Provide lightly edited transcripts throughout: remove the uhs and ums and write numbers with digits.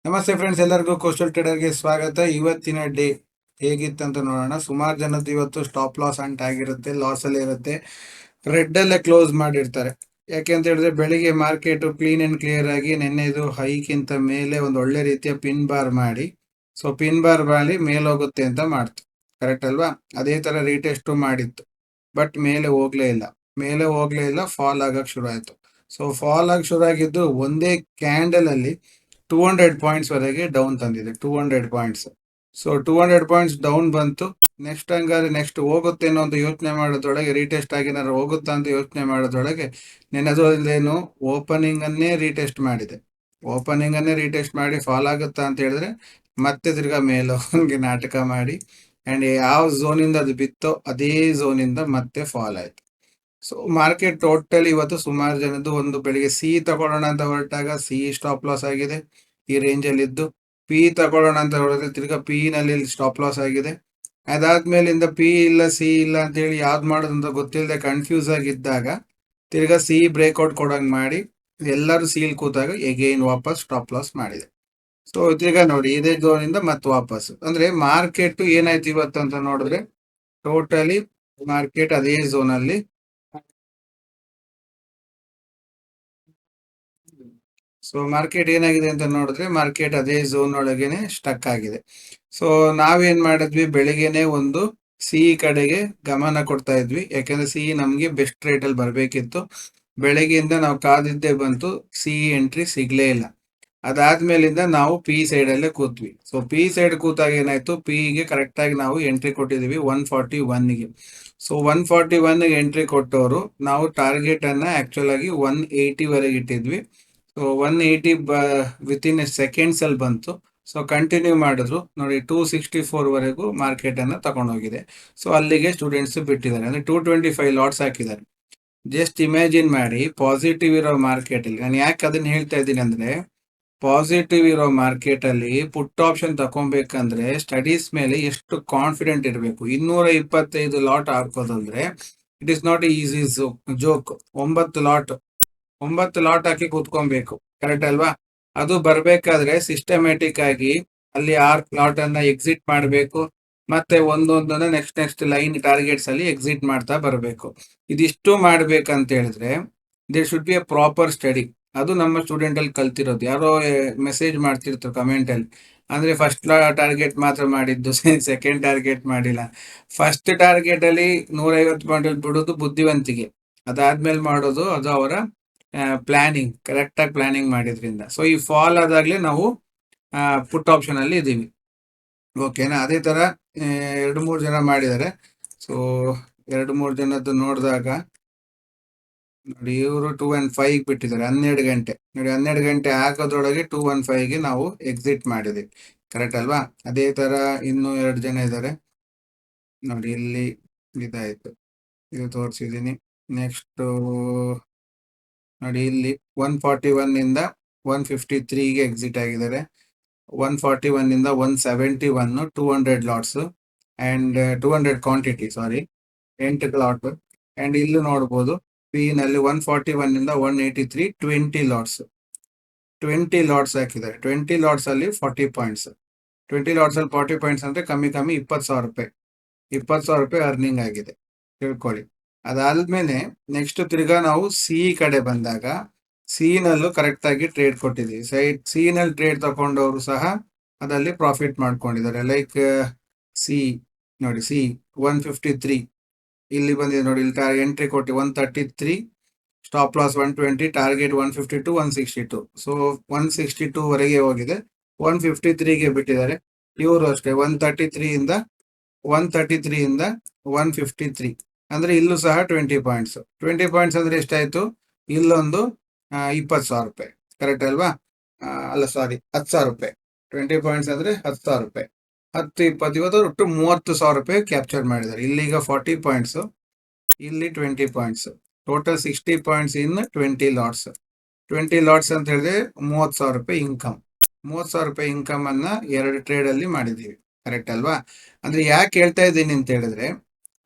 ನಮಸ್ತೆ ಫ್ರೆಂಡ್ಸ್, ಎಲ್ಲರಿಗೂ ಕೋಸ್ಟಲ್ ಟ್ರೇಡರ್ಗೆ ಸ್ವಾಗತ. ಇವತ್ತಿನ ಡೇ ಹೇಗಿತ್ತಂತ ನೋಡೋಣ. ಸುಮಾರು ಜನದ್ದು ಇವತ್ತು ಸ್ಟಾಪ್ ಲಾಸ್ ಅಂಟ್ ಆಗಿರುತ್ತೆ, ಲಾಸ್ ಅಲ್ಲಿ ಇರುತ್ತೆ, ರೆಡ್ ಅಲ್ಲೇ ಕ್ಲೋಸ್ ಮಾಡಿರ್ತಾರೆ. ಯಾಕೆ ಅಂತ ಹೇಳಿದ್ರೆ ಬೆಳಿಗ್ಗೆ ಮಾರ್ಕೆಟ್ ಕ್ಲೀನ್ ಅಂಡ್ ಕ್ಲಿಯರ್ ಆಗಿ ನಿನ್ನೆದು ಹೈಕ್ಕಿಂತ ಮೇಲೆ ಒಂದು ಒಳ್ಳೆ ರೀತಿಯ ಪಿನ್ ಬಾರ್ ಮಾಡಿ, ಸೊ ಪಿನ್ ಬಾರ್ ಮಾಡಿ ಮೇಲೋಗುತ್ತೆ ಅಂತ ಮಾಡ್ತು. ಕರೆಕ್ಟ್ ಅಲ್ವಾ? ಅದೇ ತರ ರೀಟೆಸ್ಟ್ ಮಾಡಿತ್ತು, ಬಟ್ ಮೇಲೆ ಹೋಗ್ಲೇ ಇಲ್ಲ, ಫಾಲ್ ಆಗಕ್ ಶುರು ಆಯ್ತು. ಸೊ ಫಾಲ್ ಆಗಿ ಶುರು ಆಗಿದ್ದು ಒಂದೇ ಕ್ಯಾಂಡಲ್ ಅಲ್ಲಿ 200 ಪಾಯಿಂಟ್ಸ್ ವರೆಗೆ ಡೌನ್ ತಂದಿದೆ. 200 ಪಾಯಿಂಟ್ಸ್. ಸೊ 200 ಪಾಯಿಂಟ್ಸ್ ಡೌನ್ ಬಂತು. ನೆಕ್ಸ್ಟ್ ಹೋಗುತ್ತೆ ಅನ್ನೋ ಒಂದು ಯೋಚನೆ ಮಾಡೋದ್ರೊಳಗೆ, ರೀಟೆಸ್ಟ್ ಆಗಿ ಏನಾದ್ರು ಹೋಗುತ್ತಾ ಅಂತ ಯೋಚನೆ ಮಾಡೋದ್ರೊಳಗೆ, ನೆನೆದೋದೇನು ಓಪನಿಂಗ್ ಅನ್ನೇ ರೀಟೆಸ್ಟ್ ಮಾಡಿ ಫಾಲ್ ಆಗುತ್ತಾ ಅಂತ ಹೇಳಿದ್ರೆ ಮತ್ತೆ ತಿರ್ಗಾ ಮೇಲೋಂಗೆ ನಾಟಕ ಮಾಡಿ, ಅಂಡ್ ಯಾವ ಝೋನಿಂದ ಅದು ಬಿತ್ತೋ ಅದೇ ಝೋನಿಂದ ಮತ್ತೆ ಫಾಲ್ ಆಯ್ತು. ಸೊ ಮಾರ್ಕೆಟ್ ಟೋಟಲ್ ಇವತ್ತು ಸುಮಾರು ಜನದ್ದು ಒಂದು ಬೆಳಿಗ್ಗೆ ಸಿ ತಗೊಳ್ಳೋಣ ಅಂತ ಹೊರಟಾಗ ಸಿ ಸ್ಟಾಪ್ ಲಾಸ್ ಆಗಿದೆ ಈ ರೇಂಜ್ ಅಲ್ಲಿ ಇದ್ದು, ಪಿ ತಗೊಳ್ಳೋಣ ಅಂತ ಹೊರಟಿದ್ರೆ ತಿರ್ಗಾ ಪಿ ನಲ್ಲಿ ಸ್ಟಾಪ್ ಲಾಸ್ ಆಗಿದೆ. ಅದಾದ್ಮೇಲಿಂದ ಪಿ ಇಲ್ಲ ಸಿ ಇಲ್ಲ ಅಂತ ಹೇಳಿ ಯಾವ್ದು ಮಾಡೋದು ಅಂತ ಗೊತ್ತಿಲ್ಲದೆ ಕನ್ಫ್ಯೂಸ್ ಆಗಿದ್ದಾಗ ತಿರ್ಗಾ ಸಿ ಬ್ರೇಕ್ಔಟ್ ಕೊಡಂಗ್ ಮಾಡಿ ಎಲ್ಲರೂ ಸೀಲ್ ಕೂತಾಗ ಎಗೈನ್ ವಾಪಸ್ ಸ್ಟಾಪ್ ಲಾಸ್ ಮಾಡಿದೆ. ಸೊ ತಿರ್ಗಾ ನೋಡಿ ಇದೇ ಝೋನ್ ಇಂದ ಮತ್ತೆ ವಾಪಸ್, ಅಂದ್ರೆ ಮಾರ್ಕೆಟ್ ಏನಾಯ್ತು ಇವತ್ತು ಅಂತ ನೋಡಿದ್ರೆ ಟೋಟಲಿ ಮಾರ್ಕೆಟ್ ಅದೇ ಝೋನ್ ಅಲ್ಲಿ. ಸೊ ಮಾರ್ಕೆಟ್ ಏನಾಗಿದೆ ಅಂತ ನೋಡಿದ್ರೆ ಮಾರ್ಕೆಟ್ ಅದೇ ಝೋನ್ ಒಳಗೇನೆ ಸ್ಟಕ್ ಆಗಿದೆ. ಸೊ ನಾವೇನ್ ಮಾಡಿದ್ವಿ, ಬೆಳಿಗ್ಗೆನೆ ಒಂದು ಸಿ ಕಡೆಗೆ ಗಮನ ಕೊಡ್ತಾ ಇದ್ವಿ. ಯಾಕಂದ್ರೆ ಸಿ ನಮ್ಗೆ ಬೆಸ್ಟ್ ರೇಟ್ ಅಲ್ಲಿ ಬರ್ಬೇಕಿತ್ತು. ಬೆಳಗ್ಗೆಯಿಂದ ನಾವು ಕಾದಿದ್ದೇ ಬಂತು, ಸಿ ಎಂಟ್ರಿ ಸಿಗ್ಲೇ ಇಲ್ಲ. ಅದಾದ್ಮೇಲಿಂದ ನಾವು ಪಿ ಸೈಡ್ ಅಲ್ಲೇ ಕೂತ್ವಿ. ಸೊ ಪಿ ಸೈಡ್ ಕೂತಾಗ ಏನಾಯ್ತು, ಪಿ ಗೆ ಕರೆಕ್ಟ್ ಆಗಿ ನಾವು ಎಂಟ್ರಿ ಕೊಟ್ಟಿದೀವಿ 141ಗೆ. ಸೊ 141ಗೆ ಎಂಟ್ರಿ ಕೊಟ್ಟವರು ನಾವು ಟಾರ್ಗೆಟ್ ಅನ್ನ ಆಕ್ಚುಲ್ ಆಗಿ 180 ವರೆಗೆ ಇಟ್ಟಿದ್ವಿ. ಸೊ 180 ವಿತ್ ಇನ್ ಸೆಕೆಂಡ್ಸ್ ಅಲ್ಲಿ ಬಂತು. ಸೊ ಕಂಟಿನ್ಯೂ ಮಾಡಿದ್ರು ನೋಡಿ, 264 ವರೆಗೂ ಮಾರ್ಕೆಟ್ ಅನ್ನ ತಗೊಂಡೋಗಿದೆ. ಸೊ ಅಲ್ಲಿಗೆ ಸ್ಟೂಡೆಂಟ್ಸ್ ಬಿಟ್ಟಿದ್ದಾರೆ, ಅಂದ್ರೆ 225 ಲಾಟ್ಸ್ ಹಾಕಿದ್ದಾರೆ. ಜಸ್ಟ್ ಇಮ್ಯಾಜಿನ್ ಮಾಡಿ, ಪಾಸಿಟಿವ್ ಇರೋ ಮಾರ್ಕೆಟ್ ಅಲ್ಲಿ ನಾನು ಯಾಕೆ ಅದನ್ನ ಹೇಳ್ತಾ ಇದ್ದೀನಿ ಅಂದ್ರೆ, ಪಾಸಿಟಿವ್ ಇರೋ ಮಾರ್ಕೆಟ್ ಅಲ್ಲಿ ಪುಟ್ ಆಪ್ಷನ್ ತಗೊಬೇಕಂದ್ರೆ ಸ್ಟಡೀಸ್ ಮೇಲೆ ಎಷ್ಟು ಕಾನ್ಫಿಡೆಂಟ್ ಇರಬೇಕು. 225 ಲಾಟ್ ಹಾಕೋದಂದ್ರೆ it is not easy joke. 9 lot ಹಾಕಿ ಕೂತ್ಕೊಬೇಕು, ಕರೆಕ್ಟ್ ಅಲ್ವಾ? ಅದು ಬರ್ಬೇಕಾದ್ರೆ ಸಿಸ್ಟಮ್ಯಾಟಿಕ್ ಆಗಿ ಅಲ್ಲಿ 6 ಲಾಟ್ ಅನ್ನ ಎಕ್ಸಿಟ್ ಮಾಡಬೇಕು, ಮತ್ತೆ ಒಂದೊಂದನ್ನ ನೆಕ್ಸ್ಟ್ ಲೈನ್ ಟಾರ್ಗೆಟ್ಸ್ ಅಲ್ಲಿ ಎಕ್ಸಿಟ್ ಮಾಡ್ತಾ ಬರಬೇಕು. ಇದಿಷ್ಟು ಮಾಡ್ಬೇಕಂತ ಹೇಳಿದ್ರೆ there should be a proper study. ಅದು ನಮ್ಮ ಸ್ಟೂಡೆಂಟ್ ಅಲ್ಲಿ ಕಲ್ತಿರೋದು. ಯಾರೋ ಮೆಸೇಜ್ ಮಾಡ್ತಿರ್ತಾರೆ ಕಮೆಂಟ್ ಅಲ್ಲಿ, ಅಂದ್ರೆ ಫಸ್ಟ್ ಟಾರ್ಗೆಟ್ ಮಾತ್ರ ಮಾಡಿದ್ದು, ಸೆಕೆಂಡ್ ಟಾರ್ಗೆಟ್ ಮಾಡಿಲ್ಲ. ಫಸ್ಟ್ ಟಾರ್ಗೆಟ್ ಅಲ್ಲಿ 150 ಪಾಯಿಂಟ್ ಬಿಡೋದು ಬುದ್ಧಿವಂತಿಕೆ, ಅದಾದ್ಮೇಲೆ ಮಾಡೋದು ಅದು ಅವರ ಪ್ಲಾನಿಂಗ್. ಕರೆಕ್ಟ್ ಆಗಿ ಪ್ಲಾನಿಂಗ್ ಮಾಡಿದ್ರಿಂದ ಸೊ ಈ ಫಾಲ್ ಆದಾಗ್ಲೇ ನಾವು ಪುಟ್ ಆಪ್ಷನ್ ಅಲ್ಲಿ ಇದೀವಿ. ಓಕೆನಾ? ಅದೇ ತರ 2-3 ಜನ ಮಾಡಿದ್ದಾರೆ. ಸೊ 2-3 ಜನದ್ದು ನೋಡಿದಾಗ ನೋಡಿ, ಇವರು 215 ಬಿಟ್ಟಿದ್ದಾರೆ 12 ಗಂಟೆ. ನೋಡಿ 12 ಗಂಟೆ ಆಗೋದ್ರೊಳಗೆ 215ಗೆ ನಾವು ಎಕ್ಸಿಟ್ ಮಾಡಿದ್ವಿ, ಕರೆಕ್ಟ್ ಅಲ್ವಾ? ಅದೇ ತರ ಇನ್ನೂ 2 ಜನ ಇದ್ದಾರೆ ನೋಡಿ, ಇಲ್ಲಿ ಇದಾಯ್ತು, ಇದು ತೋರಿಸಿದೀನಿ. ನೆಕ್ಸ್ಟ್ ನೋಡಿ, ಇಲ್ಲಿ 141 ಇಂದ 153ಗೆ ಎಕ್ಸಿಟ್ ಆಗಿದ್ದಾರೆ. 141 ಇಂದ 171 200 lots and 200 quantity, sorry 8 lot. And ಇಲ್ಲಿ ನೋಡ್ಬೋದು ಪಿ ನಲ್ಲಿ 141 ಇಂದ 183 20 ಲಾಟ್ಸ್ ಹಾಕಿದ್ದಾರೆ. 20 ಲಾಟ್ಸ್ ಅಲ್ಲಿ 40 ಪಾಯಿಂಟ್ಸ್. 20 ಲಾಟ್ಸ್ ಅಲ್ಲಿ 40 ಪಾಯಿಂಟ್ಸ್ ಅಂದ್ರೆ ಕಮ್ಮಿ 20,000 ರೂಪಾಯಿ. 20,000 ರೂಪಾಯಿ ಅರ್ನಿಂಗ್ ಆಗಿದೆ, ತಿಳ್ಕೊಳ್ಳಿ. ಅದಾದ್ಮೇಲೆ ನೆಕ್ಸ್ಟ್ ತಿರ್ಗಾ ನಾವು ಸಿ ಕಡೆ ಬಂದಾಗ ಸಿ ನಲ್ಲೂ ಕರೆಕ್ಟ್ ಆಗಿ ಟ್ರೇಡ್ ಕೊಟ್ಟಿದ್ದೀವಿ. ಸಿ ನಲ್ಲಿ ಟ್ರೇಡ್ ತಗೊಂಡವರು ಸಹ ಅದರಲ್ಲಿ ಪ್ರಾಫಿಟ್ ಮಾಡ್ಕೊಂಡಿದ್ದಾರೆ. ಲೈಕ್ ಸಿ ನೋಡಿ, ಸಿ 153 ಇಲ್ಲಿ ಬಂದಿದೆ ನೋಡಿ, ಇಲ್ಲಿ ಎಂಟ್ರಿ ಕೊಟ್ಟು 133, ಸ್ಟಾಪ್ ಲಾಸ್ 120, ಟಾರ್ಗೆಟ್ 152 162. ಸೊ 162 ವರೆಗೆ ಹೋಗಿದೆ, 153ಗೆ ಬಿಟ್ಟಿದ್ದಾರೆ. ಇವರು ಅಷ್ಟೇ 133 ಇಂದ 153 ಅಂದ್ರೆ ಇಲ್ಲೂ ಸಹ 20 ಪಾಯಿಂಟ್ಸ್. 20 ಪಾಯಿಂಟ್ಸ್ ಅಂದ್ರೆ ಎಷ್ಟಾಯ್ತು, ಇಲ್ಲೊಂದು 20,000 ರೂಪಾಯಿ, ಕರೆಕ್ಟ್ ಅಲ್ವಾ? ಅಲ್ಲ ಸಾರಿ, 10,000 ರೂಪಾಯಿ. 20 ಪಾಯಿಂಟ್ಸ್ ಅಂದ್ರೆ 10,000 ರೂಪಾಯಿ. 10 20 ಇವತ್ತು ಒಟ್ಟು 30,000 ರೂಪಾಯಿ ಕ್ಯಾಪ್ಚರ್ ಮಾಡಿದ್ದಾರೆ. ಇಲ್ಲಿಗ 40 ಪಾಯಿಂಟ್ಸ್, ಇಲ್ಲಿ 20 points, total 60 points in 20 lots. 20 lots ಅಂತ ಹೇಳಿದ್ರೆ 30,000 ರೂಪಾಯಿ ಇನ್ಕಮ್. 30,000 ರೂಪಾಯಿ ಇನ್ಕಮ್ ಅನ್ನ 2 ಟ್ರೇಡ್ ಅಲ್ಲಿ ಮಾಡಿದೀವಿ, ಕರೆಕ್ಟ್ ಅಲ್ವಾ? ಅಂದ್ರೆ ಯಾಕೆ ಹೇಳ್ತಾ ಇದ್ದೀನಿ ಅಂತ ಹೇಳಿದ್ರೆ,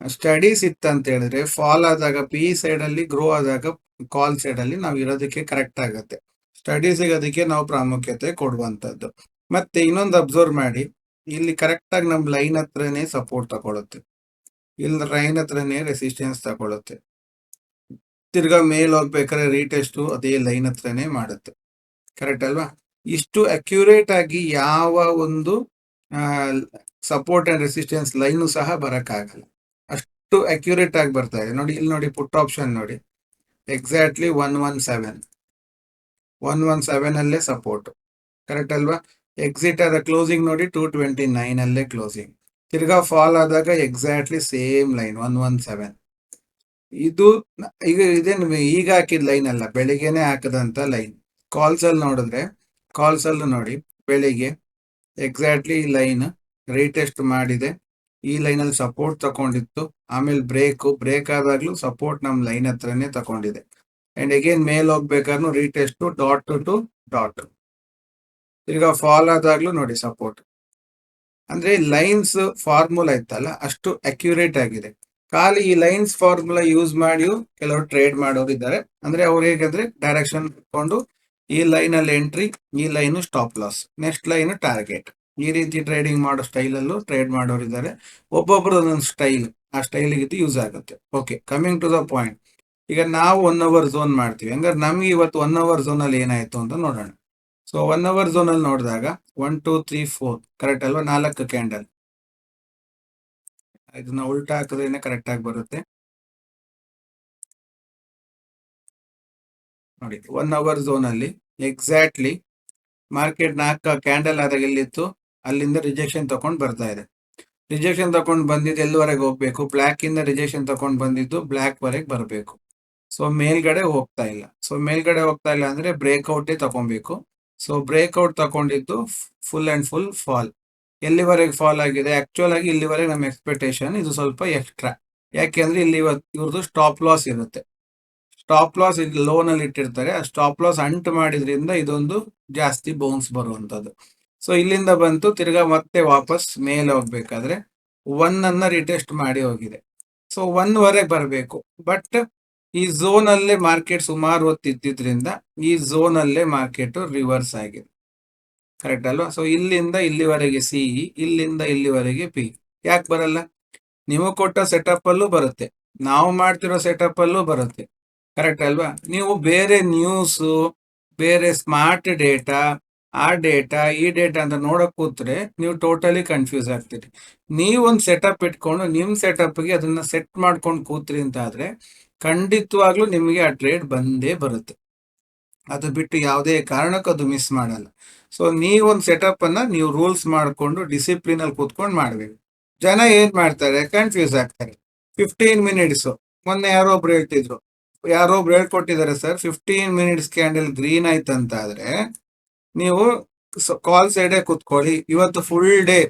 ಸ್ಟಡೀಸ್ ಇತ್ತಂತ ಹೇಳಿದ್ರೆ ಫಾಲ್ ಆದಾಗ ಪಿ ಸೈಡ್ ಅಲ್ಲಿ, ಗ್ರೋ ಆದಾಗ ಕಾಲ್ ಸೈಡ್ ಅಲ್ಲಿ ನಾವು ಇರೋದಕ್ಕೆ ಕರೆಕ್ಟ್ ಆಗುತ್ತೆ. ಸ್ಟಡೀಸಿಗೆ ಅದಕ್ಕೆ ನಾವು ಪ್ರಾಮುಖ್ಯತೆ ಕೊಡುವಂಥದ್ದು. ಮತ್ತೆ ಇನ್ನೊಂದು ಅಬ್ಸರ್ವ್ ಮಾಡಿ, ಇಲ್ಲಿ ಕರೆಕ್ಟ್ ಆಗಿ ನಮ್ ಲೈನ್ ಹತ್ರನೇ ಸಪೋರ್ಟ್ ತಗೊಳುತ್ತೆ, ಇಲ್ಲಿ ಲೈನ್ ಹತ್ರನೇ ರೆಸಿಸ್ಟೆನ್ಸ್ ತಗೊಳುತ್ತೆ. ತಿರ್ಗಾ ಮೇಲ್ ಹೋಗ್ಬೇಕಾದ್ರೆ ರೀಟೆಸ್ಟ್ ಅದೇ ಲೈನ್ ಹತ್ರನೇ ಮಾಡುತ್ತೆ. ಕರೆಕ್ಟ್ ಅಲ್ವಾ? ಇಷ್ಟು ಅಕ್ಯುರೇಟ್ ಆಗಿ ಯಾವ ಒಂದು ಸಪೋರ್ಟ್ ಅಂಡ್ ರೆಸಿಸ್ಟೆನ್ಸ್ ಲೈನು ಸಹ ಬರಕ್ಕಾಗಲ್ಲ. ಅಷ್ಟು ಅಕ್ಯುರೇಟ್ ಆಗಿ ಬರ್ತಾ ಇದೆ ನೋಡಿ. ಇಲ್ಲಿ ನೋಡಿ, ಪುಟ್ ಆಪ್ಷನ್ ನೋಡಿ, ಎಕ್ಸಾಕ್ಟ್ಲಿ 117 ಅಲ್ಲೇ ಸಪೋರ್ಟ್. ಕರೆಕ್ಟ್ ಅಲ್ವಾ? ಎಕ್ಸಿಟ್ ಆದ ಕ್ಲೋಸಿಂಗ್ ನೋಡಿ 229 ಅಲ್ಲೇ ಕ್ಲೋಸಿಂಗ್. ತಿರ್ಗಾ ಫಾಲ್ ಆದಾಗ ಎಕ್ಸಾಕ್ಟ್ಲಿ ಸೇಮ್ ಲೈನ್ 117. ಇದು ಇದೇನು ಈಗ ಹಾಕಿದ ಲೈನ್ ಅಲ್ಲ, ಬೆಳಿಗ್ಗೆನೆ ಹಾಕದಂತ ಲೈನ್. ಕಾಲ್ಸ್ ಅಲ್ಲಿ ನೋಡಿದ್ರೆ, ಕಾಲ್ಸ್ ಅಲ್ಲೂ ನೋಡಿ ಬೆಳಿಗ್ಗೆ ಎಕ್ಸಾಕ್ಟ್ಲಿ ಈ ಲೈನ್ ರೀಟೆಸ್ಟ್ ಮಾಡಿದೆ, ಈ ಲೈನ್ ಅಲ್ಲಿ ಸಪೋರ್ಟ್ ತಗೊಂಡಿತ್ತು, ಆಮೇಲೆ ಬ್ರೇಕ್ ಆದಾಗ್ಲೂ ಸಪೋರ್ಟ್ ನಮ್ ಲೈನ್ ಹತ್ರನೇ ತಗೊಂಡಿದೆ. ಅಂಡ್ ಅಗೇನ್ ಮೇಲ್ ಹೋಗ್ಬೇಕಾದ್ರೂ ರೀಟೆಸ್ಟ್ ಡಾಟ್ ಟು ಡಾಟ್. ಈಗ ಫಾಲ್ ಆದಾಗ್ಲೂ ನೋಡಿ ಸಪೋರ್ಟ್. ಅಂದ್ರೆ ಲೈನ್ಸ್ ಫಾರ್ಮುಲಾ ಇತ್ತಲ್ಲ, ಅಷ್ಟು ಅಕ್ಯುರೇಟ್ ಆಗಿದೆ. ಖಾಲಿ ಈ ಲೈನ್ಸ್ ಫಾರ್ಮುಲಾ ಯೂಸ್ ಮಾಡಿ ಕೆಲವರು ಟ್ರೇಡ್ ಮಾಡೋರು ಇದ್ದಾರೆ. ಅಂದ್ರೆ ಅವ್ರು ಹೇಗಂದ್ರೆ ಡೈರೆಕ್ಷನ್ ತಗೊಂಡು ಈ ಲೈನ್ ಅಲ್ಲಿ ಎಂಟ್ರಿ, ಈ line stop loss, next line target, ಈ ರೀತಿ ಟ್ರೇಡಿಂಗ್ ಮಾಡೋ ಸ್ಟೈಲ್ ಅಲ್ಲೂ ಟ್ರೇಡ್ ಮಾಡೋರು ಇದ್ದಾರೆ. ಒಬ್ಬೊಬ್ರು ಒಂದೊಂದು ಸ್ಟೈಲ್, ಆ ಸ್ಟೈಲ್ ಇದು ಯೂಸ್ ಆಗುತ್ತೆ. Okay, coming to the point. ಈಗ ನಾವು 1 ಅವರ್ ಝೋನ್ ಮಾಡ್ತೀವಿ. ಹಂಗಾರೆ ನಮ್ಗೆ ಇವತ್ತು 1 ಅವರ್ ಝೋನ್ ಅಲ್ಲಿ ಏನಾಯ್ತು ಅಂತ ನೋಡೋಣ. ಸೊ 1 ಅವರ್ ಝೋನ್ ಅಲ್ಲಿ ನೋಡಿದಾಗ 1 2 3 4 ಕರೆಕ್ಟ್ ಅಲ್ವಾ? 4 ಕ್ಯಾಂಡಲ್. ಇದನ್ನ ಉಲ್ಟಾ ಹಾಕಿದ್ರೇನೆ ಕರೆಕ್ಟ್ ಆಗಿ ಬರುತ್ತೆ ನೋಡಿ. 1 ಅವರ್ ಝೋನ್ ಅಲ್ಲಿ ಎಕ್ಸಾಕ್ಟ್ಲಿ ಮಾರ್ಕೆಟ್ 4 ಕ್ಯಾಂಡಲ್ ಆದಾಗ ಎಲ್ಲಿತ್ತು, ಅಲ್ಲಿಂದ ರಿಜೆಕ್ಷನ್ ತಗೊಂಡು ಬರ್ತಾ ಇದೆ. ರಿಜೆಕ್ಷನ್ ತಗೊಂಡು ಬಂದಿದ್ದು ಎಲ್ಲಿವರೆಗೆ ಹೋಗ್ಬೇಕು? ಬ್ಲ್ಯಾಕ್ ಇಂದ ರಿಜೆಕ್ಷನ್ ತಗೊಂಡು ಬಂದಿದ್ದು ಬ್ಲ್ಯಾಕ್ ವರೆಗೆ ಬರಬೇಕು. ಸೊ ಮೇಲ್ಗಡೆ ಹೋಗ್ತಾ ಇಲ್ಲ. ಸೊ ಮೇಲ್ಗಡೆ ಹೋಗ್ತಾ ಇಲ್ಲ ಅಂದ್ರೆ ಬ್ರೇಕ್ಔಟೇ ತಗೊಬೇಕು. ಸೊ ಬ್ರೇಕ್ಔಟ್ ತಗೊಂಡಿದ್ದು ಫುಲ್ ಅಂಡ್ ಫುಲ್ ಫಾಲ್. ಎಲ್ಲಿವರೆಗೆ ಫಾಲ್ ಆಗಿದೆ? ಆಕ್ಚುಲ್ ಆಗಿ ಇಲ್ಲಿವರೆಗೆ ನಮ್ಮ ಎಕ್ಸ್ಪೆಕ್ಟೇಷನ್ ಇದು ಸ್ವಲ್ಪ ಎಕ್ಸ್ಟ್ರಾ. ಯಾಕೆಂದ್ರೆ ಇಲ್ಲಿ ಇವ್ರದ್ದು ಸ್ಟಾಪ್ ಲಾಸ್ ಇರುತ್ತೆ. ಸ್ಟಾಪ್ ಲಾಸ್ ಇಲ್ಲಿ ಲೋನ್ ಅಲ್ಲಿ ಇಟ್ಟಿರ್ತಾರೆ. ಆ ಸ್ಟಾಪ್ ಲಾಸ್ ಅಂಟ್ ಮಾಡಿದ್ರಿಂದ ಇದೊಂದು ಜಾಸ್ತಿ ಬೌನ್ಸ್ ಬರುವಂತದ್ದು. ಸೊ ಇಲ್ಲಿಂದ ಬಂತು, ತಿರ್ಗಾ ಮತ್ತೆ ವಾಪಸ್ ಮೇಲೆ ಹೋಗ್ಬೇಕಾದ್ರೆ 1 ಅನ್ನ ರಿಟೆಸ್ಟ್ ಮಾಡಿ ಹೋಗಿದೆ. ಸೊ 1 ವರೆಗೆ ಬರಬೇಕು. ಬಟ್ ಈ ಝೋನ್ ಅಲ್ಲೇ ಮಾರ್ಕೆಟ್ ಸುಮಾರು ಹೊತ್ತು ಇದ್ದಿದ್ರಿಂದ ಈ ಝೋನ್ ಅಲ್ಲೇ ಮಾರ್ಕೆಟ್ ರಿವರ್ಸ್ ಆಗಿದೆ. ಕರೆಕ್ಟ್ ಅಲ್ವಾ? ಸೊ ಇಲ್ಲಿಂದ ಇಲ್ಲಿವರೆಗೆ ಸಿ, ಇಲ್ಲಿಂದ ಇಲ್ಲಿವರೆಗೆ ಪಿ. ಯಾಕೆ ಬರಲ್ಲ? ನೀವು ಕೊಟ್ಟ ಸೆಟಪ್ ಅಲ್ಲೂ ಬರುತ್ತೆ, ನಾವು ಮಾಡ್ತಿರೋ ಸೆಟಪ್ ಅಲ್ಲೂ ಬರುತ್ತೆ. ಕರೆಕ್ಟ್ ಅಲ್ವಾ? ನೀವು ಬೇರೆ ನ್ಯೂಸ್, ಬೇರೆ ಸ್ಮಾರ್ಟ್ ಡೇಟಾ, ಆ ಡೇಟಾ ಈ ಡೇಟಾ ಅಂತ ನೋಡಕ್ ಕೂತ್ರೆ ನೀವು ಟೋಟಲಿ ಕನ್ಫ್ಯೂಸ್ ಆಗ್ತೀರಿ. ನೀವೊಂದು ಸೆಟಪ್ ಇಟ್ಕೊಂಡು ನಿಮ್ ಸೆಟಪ್ಗೆ ಅದನ್ನ ಸೆಟ್ ಮಾಡ್ಕೊಂಡು ಕೂತ್ರಿ ಅಂತ ಆದ್ರೆ ಖಂಡಿತವಾಗ್ಲೂ ನಿಮಗೆ ಆ ಟ್ರೇಡ್ ಬಂದೇ ಬರುತ್ತೆ. ಅದು ಬಿಟ್ಟು ಯಾವುದೇ ಕಾರಣಕ್ಕೂ ಅದು ಮಿಸ್ ಮಾಡಲ್ಲ. ಸೊ ನೀವೊಂದು ಸೆಟಪ್ ಅನ್ನ ನೀವು ರೂಲ್ಸ್ ಮಾಡ್ಕೊಂಡು ಡಿಸಿಪ್ಲಿನ್ ಅಲ್ಲಿ ಕೂತ್ಕೊಂಡು ಮಾಡ್ಬೇಕು. ಜನ ಏನ್ ಮಾಡ್ತಾರೆ, ಕನ್ಫ್ಯೂಸ್ ಆಗ್ತಾರೆ. 15 ಮಿನಿಟ್ಸ್, ಮೊನ್ನೆ ಯಾರೋ ಒಬ್ರು ಹೇಳ್ತಿದ್ರು, ಯಾರೋ ಒಬ್ರು ಹೇಳ್ಕೊಟ್ಟಿದ್ದಾರೆ ಸರ್, 15 ಮಿನಿಟ್ಸ್ ಕ್ಯಾಂಡಲ್ ಗ್ರೀನ್ ಆಯ್ತಂತ ಆದ್ರೆ ನೀವು ಕಾಲ್ ಸೈಡೇ ಕೂತ್ಕೊಳ್ಳಿ, ಇವತ್ತು ಫುಲ್ ಡೇ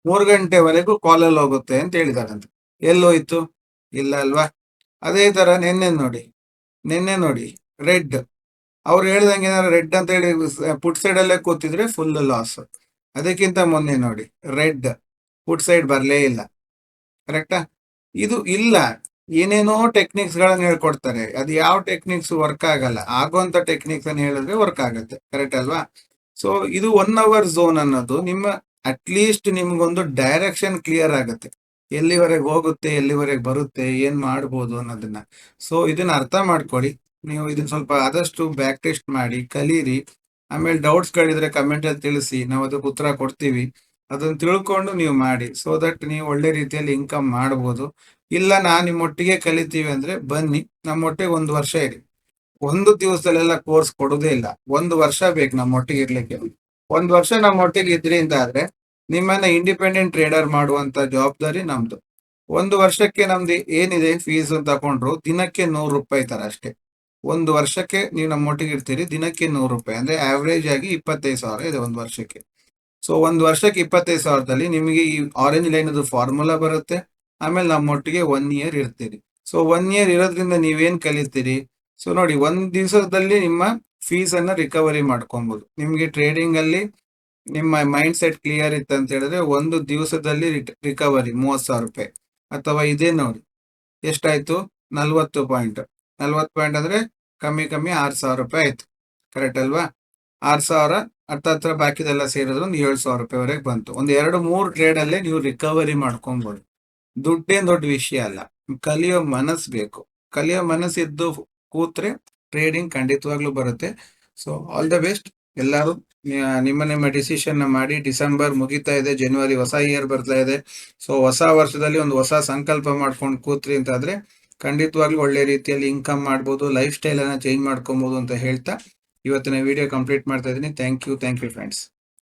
3 ಗಂಟೆವರೆಗೂ ಕಾಲಲ್ಲಿ ಹೋಗುತ್ತೆ ಅಂತ ಹೇಳಿದಾರಂತ. ಎಲ್ಲೋಯ್ತು? ಇಲ್ಲ ಅಲ್ವಾ? ಅದೇ ತರ ನಿನ್ನೆ ನೋಡಿ ರೆಡ್, ಅವ್ರು ಹೇಳ್ದಂಗೆ ಏನಾದ್ರು ರೆಡ್ ಅಂತ ಹೇಳಿ ಪುಟ್ ಸೈಡ್ ಅಲ್ಲೇ ಕೂತಿದ್ರೆ ಫುಲ್ ಲಾಸ್. ಅದಕ್ಕಿಂತ ಮೊನ್ನೆ ನೋಡಿ ರೆಡ್ ಪುಟ್ ಸೈಡ್ ಬರ್ಲೇ ಇಲ್ಲ. ಕರೆಕ್ಟಾ? ಇದು ಇಲ್ಲ, ಏನೇನೋ ಟೆಕ್ನಿಕ್ಸ್ ಗಳನ್ನ ಹೇಳ್ಕೊಡ್ತಾರೆ. ಅದು ಯಾವ ಟೆಕ್ನಿಕ್ಸ್ ವರ್ಕ್ ಆಗಲ್ಲ. ಆಗುವಂತ ಟೆಕ್ನಿಕ್ಸ್ ಅನ್ನು ಹೇಳಿದ್ರೆ ವರ್ಕ್ ಆಗುತ್ತೆ. ಕರೆಕ್ಟ್ ಅಲ್ವಾ? ಸೊ ಇದು 1 ಅವರ್ ಝೋನ್ ಅನ್ನೋದು ನಿಮ್ಮ ಅಟ್ಲೀಸ್ಟ್ ನಿಮ್ಗೊಂದು ಡೈರೆಕ್ಷನ್ ಕ್ಲಿಯರ್ ಆಗುತ್ತೆ, ಎಲ್ಲಿವರೆಗೆ ಹೋಗುತ್ತೆ, ಎಲ್ಲಿವರೆಗೆ ಬರುತ್ತೆ, ಏನ್ ಮಾಡ್ಬೋದು ಅನ್ನೋದನ್ನ. ಸೊ ಇದನ್ನ ಅರ್ಥ ಮಾಡ್ಕೊಳ್ಳಿ. ನೀವು ಇದನ್ನ ಸ್ವಲ್ಪ ಆದಷ್ಟು ಬ್ಯಾಕ್ ಟೆಸ್ಟ್ ಮಾಡಿ ಕಲೀರಿ. ಆಮೇಲೆ ಡೌಟ್ಸ್ ಗಳಿದ್ರೆ ಕಮೆಂಟ್ ಅಲ್ಲಿ ತಿಳಿಸಿ, ನಾವು ಅದಕ್ಕೆ ಉತ್ತರ ಕೊಡ್ತೀವಿ. ಅದನ್ನ ತಿಳ್ಕೊಂಡು ನೀವು ಮಾಡಿ, ಸೊ ದಟ್ ನೀವು ಒಳ್ಳೆ ರೀತಿಯಲ್ಲಿ ಇನ್ಕಮ್ ಮಾಡಬಹುದು. ಇಲ್ಲ ನಾನು ನಿಮ್ಮೊಟ್ಟಿಗೆ ಕಲಿತೀವಿ ಅಂದ್ರೆ ಬನ್ನಿ, ನಮ್ಮೊಟ್ಟಿಗೆ 1 ವರ್ಷ ಇರಿ. 1 ದಿವಸದಲ್ಲೆಲ್ಲ ಕೋರ್ಸ್ ಕೊಡೋದೇ ಇಲ್ಲ, 1 ವರ್ಷ ಬೇಕು ನಮ್ಮೊಟ್ಟಿಗೆ ಇರ್ಲಿಕ್ಕೆ. 1 ವರ್ಷ ನಮ್ಮೊಟ್ಟಿಗೆ ಇದ್ರಿ ಅಂತ ಆದ್ರೆ ನಿಮ್ಮನ್ನ ಇಂಡಿಪೆಂಡೆಂಟ್ ಟ್ರೇಡರ್ ಮಾಡುವಂತ ಜವಾಬ್ದಾರಿ ನಮ್ದು. 1 ವರ್ಷಕ್ಕೆ ನಮ್ದು ಏನಿದೆ ಫೀಸ್ ಅಂತ ತಗೊಂಡ್ರು ದಿನಕ್ಕೆ 100 ರೂಪಾಯಿ ತರ ಅಷ್ಟೇ. 1 ವರ್ಷಕ್ಕೆ ನೀವು ನಮ್ಮೊಟ್ಟಿಗೆ ಇರ್ತೀರಿ, ದಿನಕ್ಕೆ 100 ರೂಪಾಯಿ ಅಂದ್ರೆ ಆವರೇಜ್ ಆಗಿ 25,000 ಇದೆ 1 ವರ್ಷಕ್ಕೆ. ಸೊ 1 ವರ್ಷಕ್ಕೆ 25,000ದಲ್ಲಿ ನಿಮಗೆ ಈ ಆರೆಂಜ್ ಲೈನ್ ಫಾರ್ಮುಲಾ ಬರುತ್ತೆ. ಆಮೇಲೆ ನಮ್ಮೊಟ್ಟಿಗೆ 1 ಇಯರ್ ಇರ್ತೀರಿ. ಸೊ 1 ಇಯರ್ ಇರೋದ್ರಿಂದ ನೀವೇನ್ ಕಲಿತೀರಿ? ಸೊ ನೋಡಿ, 1 ದಿವಸದಲ್ಲಿ ನಿಮ್ಮ ಫೀಸ್ ಅನ್ನ ರಿಕವರಿ ಮಾಡ್ಕೊಬಹುದು. ನಿಮ್ಗೆ ಟ್ರೇಡಿಂಗ್ ಅಲ್ಲಿ ನಿಮ್ಮ ಮೈಂಡ್ ಸೆಟ್ ಕ್ಲಿಯರ್ ಇತ್ತು ಅಂತ ಹೇಳಿದ್ರೆ 1 ದಿವಸದಲ್ಲಿ ರಿಕವರಿ 30,000 ರೂಪಾಯಿ. ಅಥವಾ ಇದೇ ನೋಡಿ ಎಷ್ಟಾಯ್ತು, 40 ಪಾಯಿಂಟ್. 40 ಪಾಯಿಂಟ್ ಅಂದ್ರೆ ಕಮ್ಮಿ 6,000 ರೂಪಾಯಿ ಆಯ್ತು. ಕರೆಕ್ಟ್ ಅಲ್ವಾ? 6,000 ಹತ್ತತ್ರ ಬಾಕಿದೆಲ್ಲ ಸೇರಿದ್ರೆ ಒಂದು 7,000 ರೂಪಾಯಿವರೆಗೆ ಬಂತು. ಒಂದು 2-3 ಟ್ರೇಡ್ ಅಲ್ಲೇ ನೀವು ರಿಕವರಿ ಮಾಡ್ಕೊಬಹುದು. ದುಡ್ಡೇನ್ ದೊಡ್ಡ ವಿಷಯ ಅಲ್ಲ, ಕಲಿಯೋ ಮನಸ್ಸು ಬೇಕು. ಕಲಿಯೋ ಮನಸ್ಸಿದ್ದು ಕೂತ್ರೆ ಟ್ರೇಡಿಂಗ್ ಖಂಡಿತವಾಗ್ಲೂ ಬರುತ್ತೆ. So all the best. ಎಲ್ಲರೂ ನಿಮ್ಮ ಡಿಸಿಷನ್ ಮಾಡಿ. ಡಿಸೆಂಬರ್ ಮುಗಿತಾ ಇದೆ, ಜನವರಿ ಹೊಸ ಇಯರ್ ಬರ್ತಾ ಇದೆ. ಸೊ ಹೊಸ ವರ್ಷದಲ್ಲಿ ಒಂದು ಹೊಸ ಸಂಕಲ್ಪ ಮಾಡ್ಕೊಂಡು ಕೂತ್ರಿ ಅಂತಾದ್ರೆ ಖಂಡಿತವಾಗ್ಲೂ ಒಳ್ಳೆ ರೀತಿಯಲ್ಲಿ ಇನ್ಕಮ್ ಮಾಡ್ಬೋದು, ಲೈಫ್ ಸ್ಟೈಲ್ ಅನ್ನ ಚೇಂಜ್ ಮಾಡ್ಕೊಬಹುದು ಅಂತ ಹೇಳ್ತಾ ಇವತ್ತಿನ ವಿಡಿಯೋ ಕಂಪ್ಲೀಟ್ ಮಾಡ್ತಾ ಇದ್ದೀನಿ. Thank you friends.